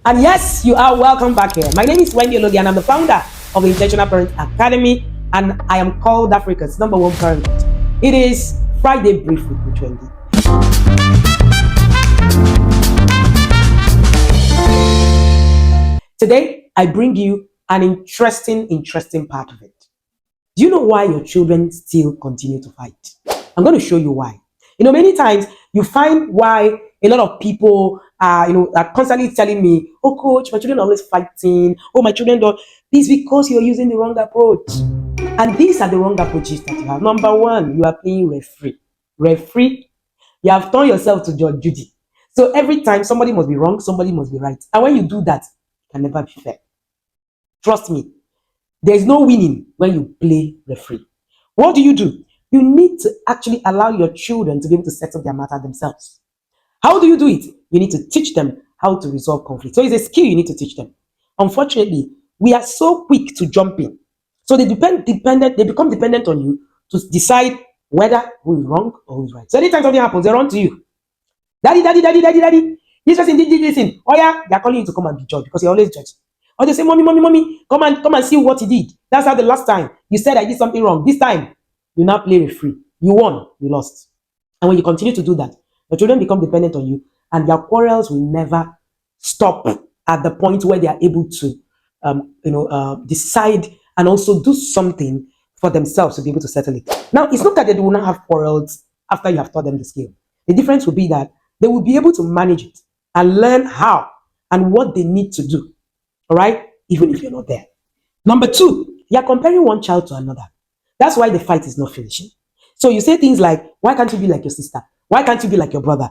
And yes, you are welcome back here. My name is Wendy Ologe, and I'm the founder of the Intentional Parent Academy, and I am called Africa's #1 parent. It is Friday Brief with Wendy. Today, I bring you an interesting part of it. Do you know why your children still continue to fight? I'm going to show you why. Many times you find why a lot of people are constantly telling me, "Oh, coach, my children are always fighting. Oh, my children don't." This is because you're using the wrong approach. And these are the wrong approaches that you have. Number one, you are playing referee. Referee, you have turned yourself to Judge Judy. So every time somebody must be wrong, somebody must be right. And when you do that, it can never be fair. Trust me, there is no winning when you play referee. What do? You need to actually allow your children to be able to settle their matter themselves. How do you do it? You need to teach them how to resolve conflict. So it's a skill you need to teach them. Unfortunately, we are so quick to jump in. So they become dependent on you to decide whether who is wrong or who is right. So anytime something happens, they run to you. Daddy, daddy, daddy, daddy, daddy. This person did this thing. Oh yeah, they're calling you to come and be judged because you're always judged. Or they say, mommy, mommy, mommy, come and see what he did. That's how the last time you said I did something wrong. This time, you now play referee. You won, you lost. And when you continue to do that, your children become dependent on you, and their quarrels will never stop at the point where they are able to, decide and also do something for themselves to be able to settle it. Now, it's not that they will not have quarrels after you have taught them the skill. The difference will be that they will be able to manage it and learn how and what they need to do. All right, even if you're not there. Number two, you're comparing one child to another. That's why the fight is not finishing. So you say things like, why can't you be like your sister? Why can't you be like your brother?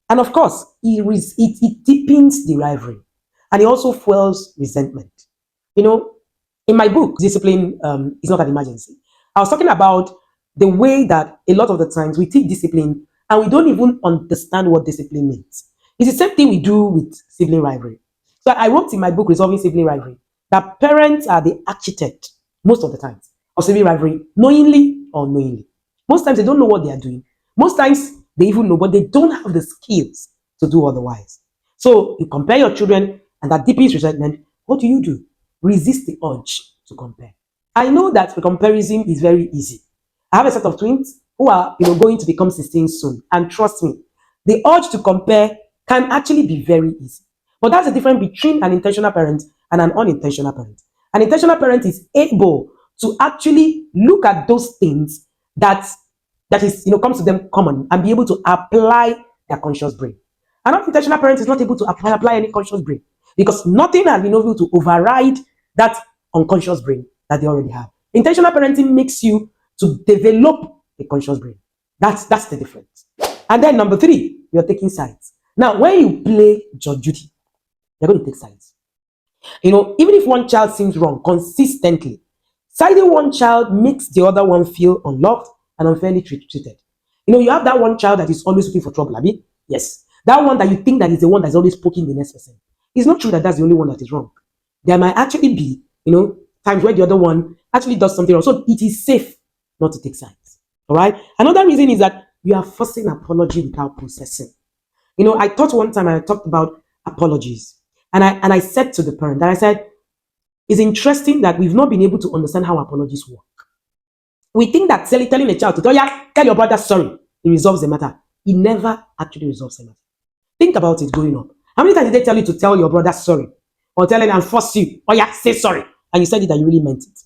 And of course, it deepens the rivalry, and it also fuels resentment. In my book, Discipline is Not an Emergency, I was talking about the way that a lot of the times we teach discipline and we don't even understand what discipline means. It's the same thing we do with sibling rivalry. So I wrote in my book, Resolving Sibling Rivalry, that parents are the architect most of the times of sibling rivalry, knowingly or unknowingly. Most times they don't know what they are doing. Most times they even know, but they don't have the skills to do otherwise. So you compare your children, and that deepens resentment. What do? Resist the urge to compare. I know that the comparison is very easy. I have a set of twins who are going to become 16 soon, and trust me, the urge to compare can actually be very easy. But that's the difference between an intentional parent and an unintentional parent. An intentional parent is able to actually look at those things that is comes to them common and be able to apply their conscious brain. An unintentional parent is not able to apply any conscious brain because nothing has been able to override that unconscious brain that they already have. Intentional parenting makes you to develop a conscious brain. That's the difference. And then number three, you're taking sides. Now, when you play Judge Judy, you're going to take sides. Even if one child seems wrong consistently, siding one child makes the other one feel unloved and unfairly treated. You have that one child that is always looking for trouble, Abi? Yes. That one that you think that is the one that's always poking the next person. It's not true that that's the only one that is wrong. There might actually be, times where the other one actually does something wrong. So it is safe not to take sides. All right. Another reason is that you are forcing apology without processing. I thought one time I talked about apologies, and I said to the parent, and I said, it's interesting that we've not been able to understand how apologies work. We think that telling a child to tell your brother sorry, it resolves the matter. It never actually resolves the matter. Think about it growing up. How many times did they tell you to tell your brother sorry? Or tell him and force you, say sorry. And you said it and you really meant it.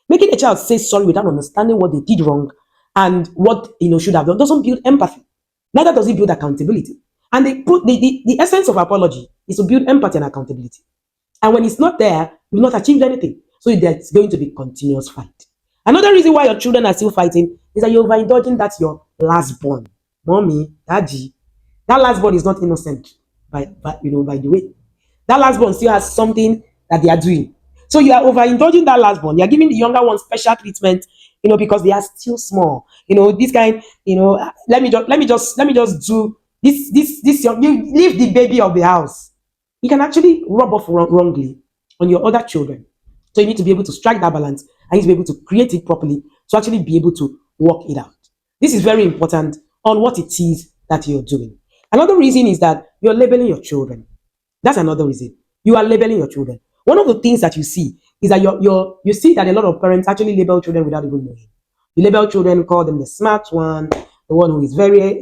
Making a child say sorry without understanding what they did wrong and what should have done doesn't build empathy. Neither does it build accountability. And the essence of apology is to build empathy and accountability. And when it's not there, you've not achieved anything. So there's going to be continuous fight. Another reason why your children are still fighting is that you're overindulging. That's your last born. Mommy, daddy. That last born is not innocent, by the way. That last born still has something that they are doing. So you are overindulging that last born. You are giving the younger one special treatment, because they are still small. This kind, let me just do this young, you leave the baby of the house. You can actually rub off wrongly on your other children. So you need to be able to strike that balance, and you need to be able to create it properly to actually be able to work it out. This is very important on what it is that you're doing. Another reason is that you're labeling your children. That's another reason. You are labeling your children. One of the things that you see is that you see that a lot of parents actually label children without even knowing. You label children, call them the smart one, the one who is very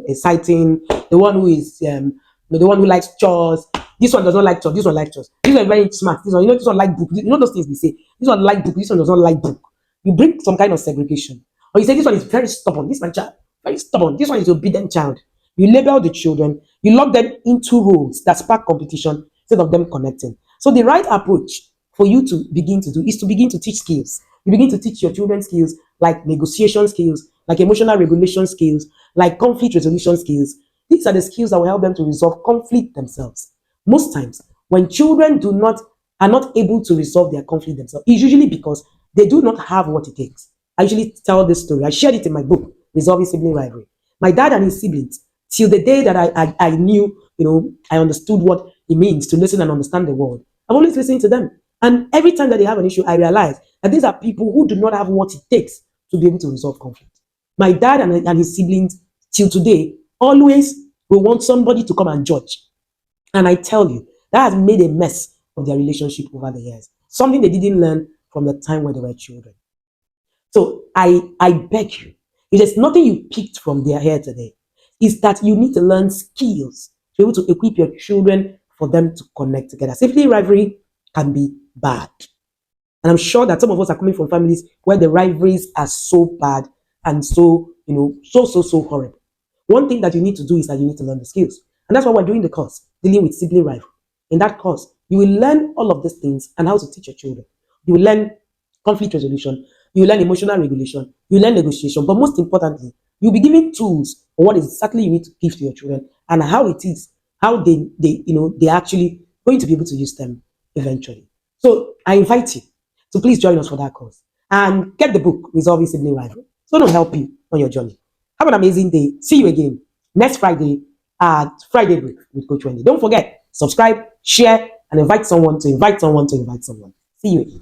exciting, the one who is the one who likes chores. This one does not like chores. This one likes chores. This one is very smart. This one, this one like book. You know those things we say. This one like book. This one does not like book. You bring some kind of segregation, or you say this one is very stubborn. This my child, very stubborn. This one is obedient child. You label the children. You lock them into roles that spark competition instead of them connecting. So the right approach for you to begin to do is to begin to teach skills. You begin to teach your children skills like negotiation skills, like emotional regulation skills, like conflict resolution skills. These are the skills that will help them to resolve conflict themselves. Most times, when children do not are not able to resolve their conflict themselves, it's usually because they do not have what it takes. I usually tell this story. I shared it in my book, Resolving Sibling Rivalry. My dad and his siblings, till the day that I knew, I understood what it means to listen and understand the world. I'm always listening to them. And every time that they have an issue, I realize that these are people who do not have what it takes to be able to resolve conflict. My dad and his siblings, till today, always will want somebody to come and judge. And I tell you, that has made a mess of their relationship over the years. Something they didn't learn from the time when they were children. So I beg you, if there's nothing you picked from their hair today, is that you need to learn skills to be able to equip your children for them to connect together. Sibling rivalry can be bad. And I'm sure that some of us are coming from families where the rivalries are so bad and so, so horrible. One thing that you need to do is that you need to learn the skills. And that's why we're doing the course, dealing with sibling rivalry. In that course, you will learn all of these things and how to teach your children. You will learn conflict resolution, you learn emotional regulation, you learn negotiation, but most importantly, you'll be given tools on what exactly you need to give to your children and how it is, how they're actually going to be able to use them eventually. So I invite you to please join us for that course and get the book, Resolving Sibling Rivalry. So it'll help you on your journey. Have an amazing day. See you again next Friday at Friday Break with Coach Wendy. Don't forget, subscribe, share, and invite someone to invite someone to invite someone. See you.